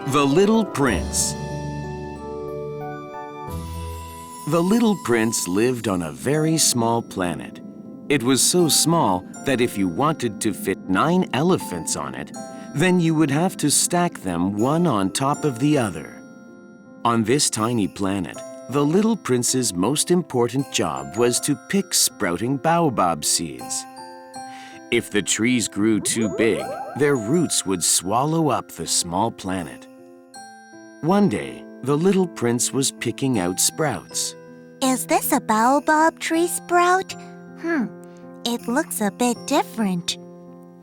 The Little Prince. The little prince lived on a very small planet. It was so small that if you wanted to fit 9 elephants on it, then you would have to stack them one on top of the other. On this tiny planet, the little prince's most important job was to pick sprouting baobab seeds. If the trees grew too big, their roots would swallow up the small planet. One day, the little prince was picking out sprouts. Is this a baobab tree sprout? It looks a bit different.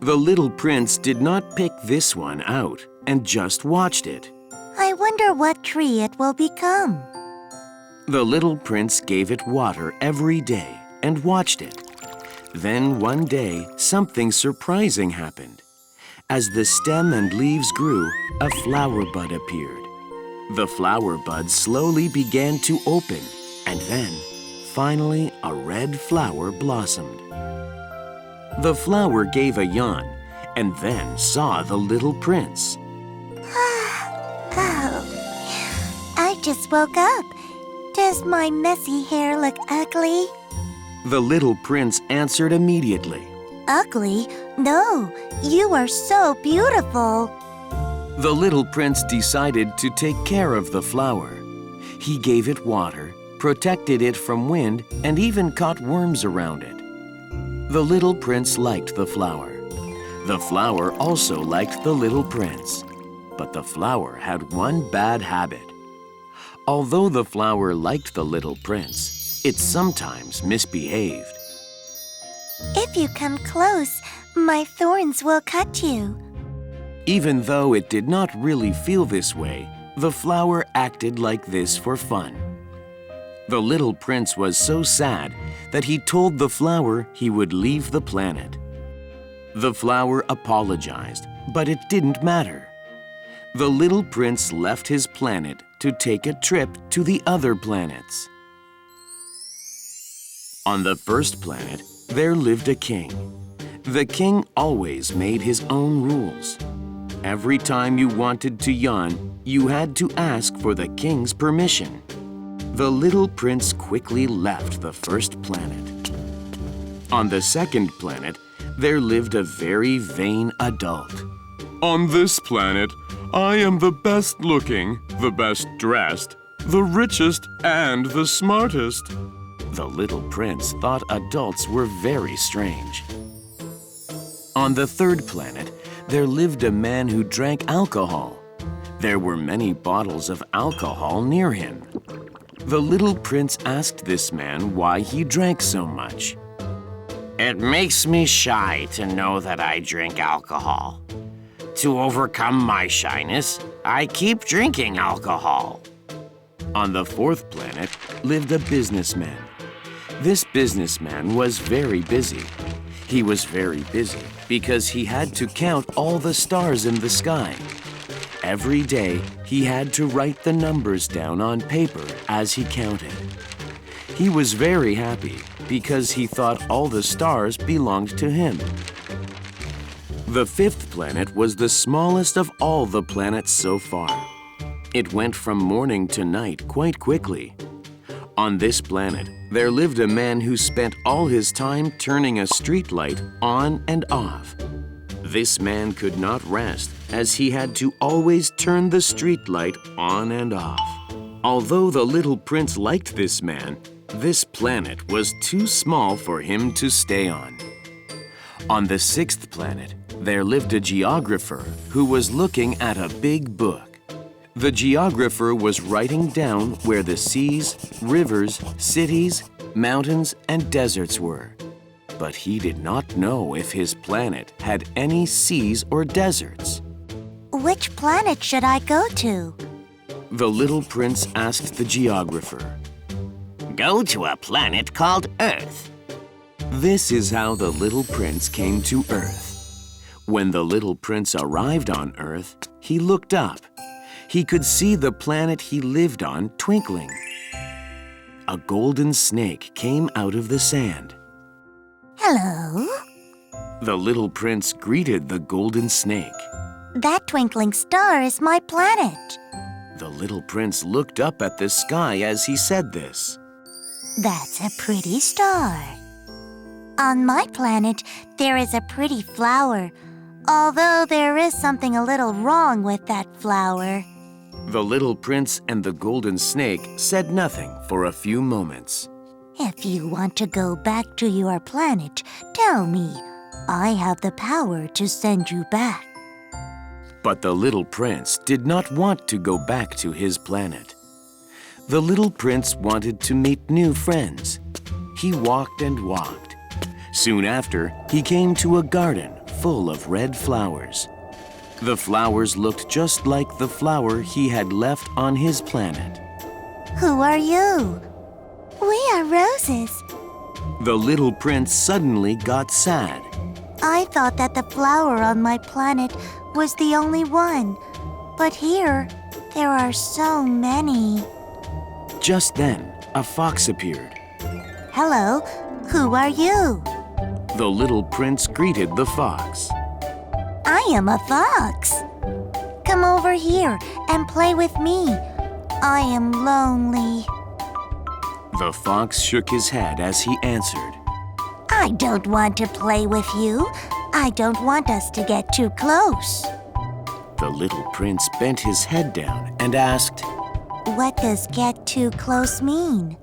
The little prince did not pick this one out and just watched it. I wonder what tree it will become. The little prince gave it water every day and watched it. Then one day, something surprising happened. As the stem and leaves grew, a flower bud appeared. The flower bud slowly began to open, and then, finally, a red flower blossomed. The flower gave a yawn, and then saw the little prince. Oh, I just woke up. Does my messy hair look ugly? The little prince answered immediately. Ugly? No, you are so beautiful. The little prince decided to take care of the flower. He gave it water, protected it from wind, and even caught worms around it. The little prince liked the flower. The flower also liked the little prince. But the flower had one bad habit. Although the flower liked the little prince, it sometimes misbehaved. If you come close, my thorns will cut you. Even though it did not really feel this way, the flower acted like this for fun. The little prince was so sad that he told the flower he would leave the planet. The flower apologized, but it didn't matter. The little prince left his planet to take a trip to the other planets. On the first planet, there lived a king. The king always made his own rules. Every time you wanted to yawn, you had to ask for the king's permission. The little prince quickly left the first planet. On the second planet, there lived a very vain adult. On this planet, I am the best looking, the best dressed, the richest, and the smartest. The little prince thought adults were very strange. On the third planet, there lived a man who drank alcohol. There were many bottles of alcohol near him. The little prince asked this man why he drank so much. It makes me shy to know that I drink alcohol. To overcome my shyness, I keep drinking alcohol. On the fourth planet lived a businessman. This businessman was very busy. He was very busy because he had to count all the stars in the sky. Every day, he had to write the numbers down on paper as he counted. He was very happy because he thought all the stars belonged to him. The fifth planet was the smallest of all the planets so far. It went from morning to night quite quickly. On this planet, there lived a man who spent all his time turning a streetlight on and off. This man could not rest as he had to always turn the streetlight on and off. Although the little prince liked this man, this planet was too small for him to stay on. On the sixth planet, there lived a geographer who was looking at a big book. The geographer was writing down where the seas, rivers, cities, mountains, and deserts were. But he did not know if his planet had any seas or deserts. Which planet should I go to? The little prince asked the geographer. Go to a planet called Earth. This is how the little prince came to Earth. When the little prince arrived on Earth, he looked up. He could see the planet he lived on twinkling. A golden snake came out of the sand. Hello? The little prince greeted the golden snake. That twinkling star is my planet. The little prince looked up at the sky as he said this. That's a pretty star. On my planet, there is a pretty flower, although there is something a little wrong with that flower. The little prince and the golden snake said nothing for a few moments. If you want to go back to your planet, tell me. I have the power to send you back. But the little prince did not want to go back to his planet. The little prince wanted to meet new friends. He walked and walked. Soon after, he came to a garden full of red flowers. The flowers looked just like the flower he had left on his planet. Who are you? We are roses. The little prince suddenly got sad. I thought that the flower on my planet was the only one. But here, there are so many. Just then, a fox appeared. Hello, who are you? The little prince greeted the fox. I am a fox. Come over here and play with me. I am lonely. The fox shook his head as he answered. I don't want to play with you. I don't want us to get too close. The little prince bent his head down and asked, What does get too close mean?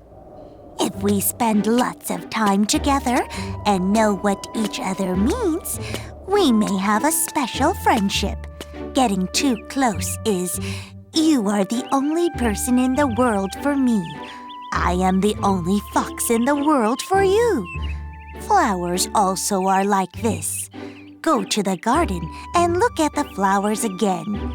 If we spend lots of time together and know what each other means, we may have a special friendship. Getting too close is, you are the only person in the world for me. I am the only fox in the world for you. Flowers also are like this. Go to the garden and look at the flowers again.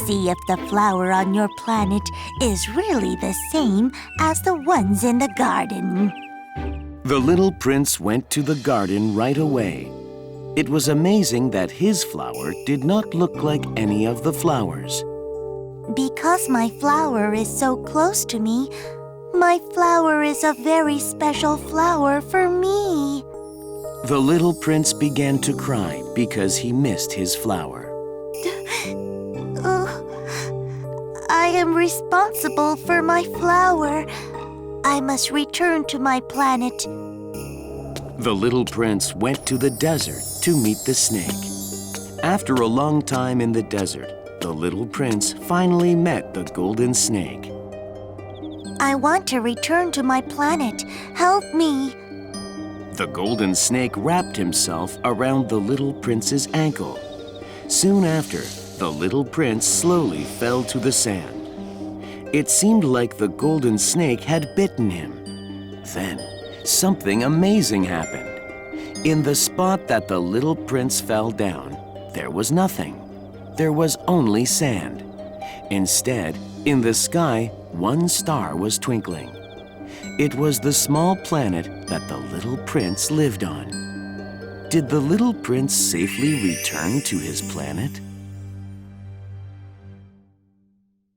See if the flower on your planet is really the same as the ones in the garden. The little prince went to the garden right away. It was amazing that his flower did not look like any of the flowers. Because my flower is so close to me, my flower is a very special flower for me. The little prince began to cry because he missed his flower. I am responsible for my flower. I must return to my planet. The little prince went to the desert to meet the snake. After a long time in the desert, the little prince finally met the golden snake. I want to return to my planet. Help me. The golden snake wrapped himself around the little prince's ankle. Soon after, the little prince slowly fell to the sand. It seemed like the golden snake had bitten him. Then, something amazing happened. In the spot that the little prince fell down, there was nothing. There was only sand. Instead, in the sky, one star was twinkling. It was the small planet that the little prince lived on. Did the little prince safely return to his planet?